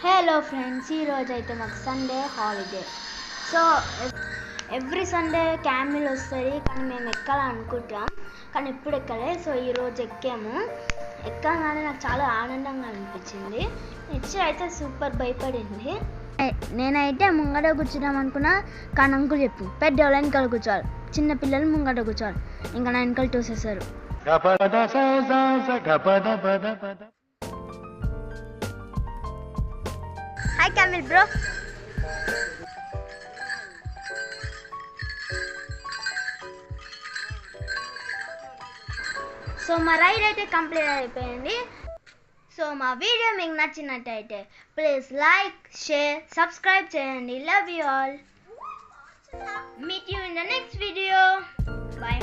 Hello friends, ఈరోజు అయితే మాకు Sunday holiday. So every Sunday Camel వస్తుంది, కానీ మేము ఎక్కాలనుకుంటాం కానీ ఇప్పుడు ఎక్కలే. సో ఈరోజు ఎక్కాము. ఎక్కగానే నాకు చాలా ఆనందంగా అనిపించింది. నెక్స్ట్ అయితే సూపర్ భయపడింది. నేనైతే ముంగట కూర్చున్నాం అనుకున్నా, కానీ అంకుల్ చెప్పు పెద్దవాళ్ళు వెనకాల కూర్చోవాలి, చిన్న పిల్లలు ముంగట కూర్చోవాలి. ఇంకా నా వెనకాల చూసేసారు. Hi Kamil bro. సో మా రైడ్ అయితే కంప్లీట్ అయిపోయింది. సో మా వీడియో మీకు నచ్చినట్టయితే ప్లీజ్ లైక్, షేర్, సబ్స్క్రైబ్ చేయండి. Love you all. Meet you in the next video. Bye.